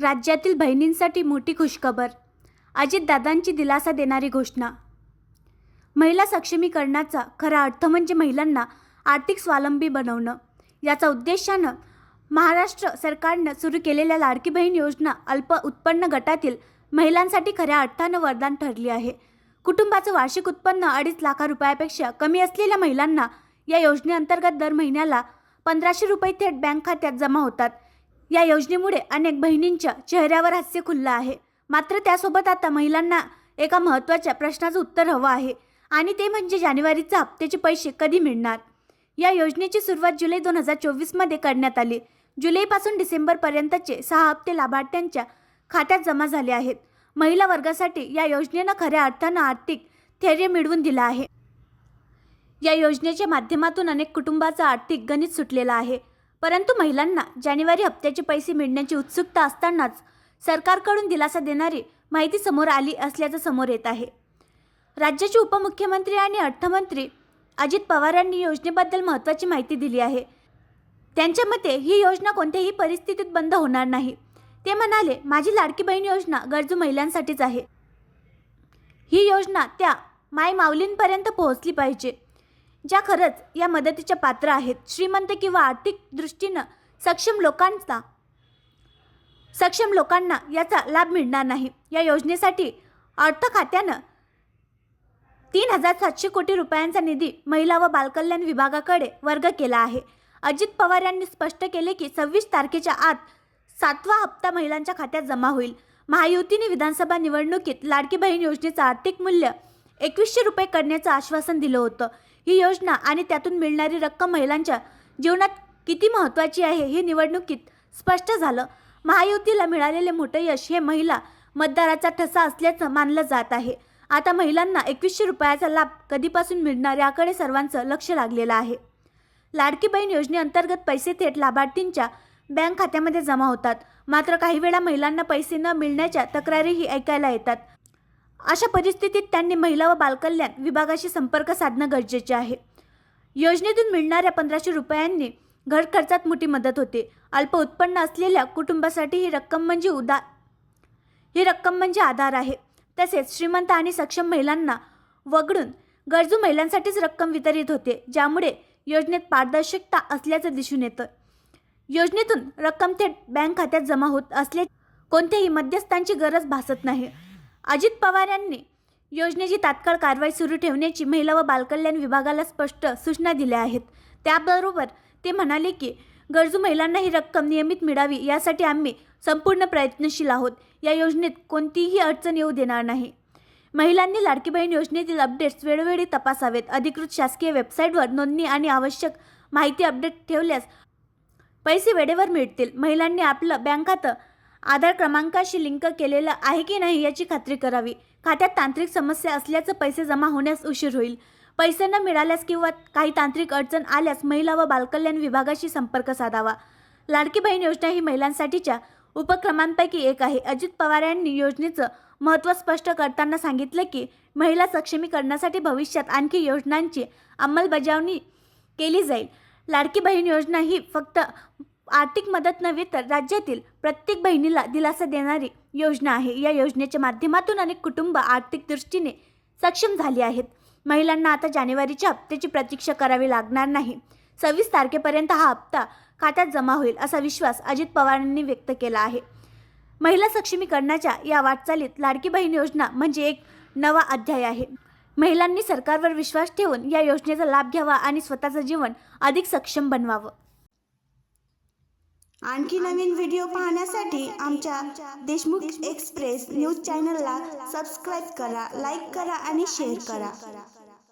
राज्यातील बहिणींसाठी मोठी खुशखबर. अजितदादांची दिलासा देणारी घोषणा. महिला सक्षमीकरणाचा खरा अर्थ म्हणजे महिलांना आर्थिक स्वावलंबी बनवणं. याचा उद्देशानं महाराष्ट्र सरकारनं सुरू केलेल्या लाडकी बहीण योजना अल्प उत्पन्न गटातील महिलांसाठी खऱ्या अर्थानं वरदान ठरली आहे. कुटुंबाचं वार्षिक उत्पन्न 2.5 लाख रुपयापेक्षा कमी असलेल्या महिलांना या योजनेअंतर्गत दर महिन्याला 1500 रुपये थेट बँक खात्यात जमा होतात. या योजनेमुळे अनेक बहिणींच्या चेहऱ्यावर हास्य खुललं आहे. मात्र त्यासोबत आता महिलांना एका महत्त्वाच्या प्रश्नाचं उत्तर हवं आहे आणि ते म्हणजे जानेवारीच्या हप्त्याचे पैसे कधी मिळणार. या योजनेची सुरुवात जुलै 2024 मध्ये करण्यात आली. जुलैपासून डिसेंबरपर्यंतचे 6 हप्ते लाभार्थ्यांच्या खात्यात जमा झाले आहेत. महिला वर्गासाठी या योजनेनं खऱ्या अर्थानं आर्थिक स्थैर्य मिळवून दिलं आहे. या योजनेच्या माध्यमातून अनेक कुटुंबाचं आर्थिक गणित सुटलेलं आहे. परंतु महिलांना जानेवारी हप्त्याचे पैसे मिळण्याची उत्सुकता असतानाच सरकारकडून दिलासा देणारी माहिती समोर आली असल्याचं समोर येत आहे. राज्याचे उपमुख्यमंत्री आणि अर्थमंत्री अजित पवार यांनी योजनेबद्दल महत्त्वाची माहिती दिली आहे. त्यांच्या मते ही योजना कोणत्याही परिस्थितीत बंद होणार नाही. ते म्हणाले, माझी लाडकी बहीण योजना गरजू महिलांसाठीच आहे. ही योजना त्या मायमाऊलींपर्यंत पोहोचली पाहिजे ज्या खरंच या मदतीच्या पात्र आहेत. श्रीमंत किंवा आर्थिक दृष्टीनं सक्षम लोकांना याचा लाभ मिळणार नाही. या योजनेसाठी अर्थ खात्यानं 3700 कोटी रुपयांचा निधी महिला व बालकल्याण विभागाकडे वर्ग केला आहे. अजित पवार यांनी स्पष्ट केले की 26 तारखेच्या आत 7वा हप्ता महिलांच्या खात्यात जमा होईल. महायुतीने विधानसभा निवडणुकीत लाडकी बहीण योजनेचं आर्थिक मूल्य 2100 रुपये करण्याचं आश्वासन दिलं होतं. ही योजना आणि त्यातून मिळणारी रक्कम महिलांच्या जीवनात किती महत्त्वाची आहे हे निवडणुकीत स्पष्ट झालं. महायुतीला मिळालेले मोठं यश हे महिला मतदाराचा ठसा असल्याचं मानलं जात आहे. आता महिलांना 2100 रुपयाचा लाभ कधीपासून मिळणार याकडे सर्वांचं लक्ष लागलेलं आहे. लाडकी बहीण योजनेअंतर्गत पैसे थेट लाभार्थींच्या बँक खात्यामध्ये जमा होतात. मात्र काही वेळा महिलांना पैसे न मिळण्याच्या तक्रारीही ऐकायला येतात. अशा परिस्थितीत त्यांनी महिला व बालकल्याण विभागाशी संपर्क साधणं गरजेचे आहे. योजनेतून मिळणाऱ्या 1500 रुपयांनी घर खर्चात मोठी मदत होते. अल्प उत्पन्न असलेल्या कुटुंबासाठी ही रक्कम म्हणजे आधार आहे. तसेच श्रीमंत आणि सक्षम महिलांना वगळून गरजू महिलांसाठीच रक्कम वितरित होते, ज्यामुळे योजनेत पारदर्शकता असल्याचं दिसून येतं. योजनेतून रक्कम थेट बँक खात्यात जमा होत असल्यास कोणत्याही मध्यस्थांची गरज भासत नाही. अजित पवार यांनी योजनेची तात्काळ कारवाई सुरू ठेवण्याची महिला व बालकल्याण विभागाला स्पष्ट सूचना दिल्या आहेत. त्याबरोबर ते म्हणाले की गरजू महिलांना ही रक्कम नियमित मिळावी यासाठी आम्ही संपूर्ण प्रयत्नशील आहोत. या योजनेत कोणतीही अडचण येऊ देणार नाही. महिलांनी लाडकी बहीण योजनेतील अपडेट्स वेळोवेळी तपासावेत. अधिकृत शासकीय वेबसाईटवर नोंदणी आणि आवश्यक माहिती अपडेट ठेवल्यास पैसे वेळेवर मिळतील. महिलांनी आपलं बँक खातं आधार क्रमांकाशी लिंक केलेलं आहे की नाही याची खात्री करावी. खात्यात तांत्रिक समस्या असल्याचं पैसे जमा होण्यास उशीर होईल. पैसे न मिळाल्यास किंवा काही तांत्रिक अडचण आल्यास महिला व बालकल्याण विभागाशी संपर्क साधावा. लाडकी बहीण योजना ही महिलांसाठीच्या उपक्रमांपैकी एक आहे. अजित पवार यांनी योजनेचं महत्त्व स्पष्ट करताना सांगितलं की महिला सक्षमीकरणासाठी भविष्यात आणखी योजनांची अंमलबजावणी केली जाईल. लाडकी बहीण योजना ही फक्त आर्थिक मदत नव्हे तर राज्यातील प्रत्येक बहिणीला दिलासा देणारी योजना आहे. या योजनेच्या माध्यमातून अनेक कुटुंब आर्थिक दृष्टीने सक्षम झाली आहेत. महिलांना आता जानेवारीच्या हप्त्याची प्रतीक्षा करावी लागणार नाही. 26 तारखेपर्यंत हा हप्ता खात्यात जमा होईल असा विश्वास अजित पवारांनी व्यक्त केला आहे. महिला सक्षमीकरणाच्या या वाटचालीत लाडकी बहीण योजना म्हणजे एक नवा अध्याय आहे. महिलांनी सरकारवर विश्वास ठेवून या योजनेचा लाभ घ्यावा आणि स्वतःचं जीवन अधिक सक्षम बनवावं. आणखी नवीन व्हिडिओ पाहण्यासाठी आमच्या देशमुख एक्सप्रेस न्यूज चॅनलला सबस्क्राईब करा, लाईक करा आणि शेअर करा.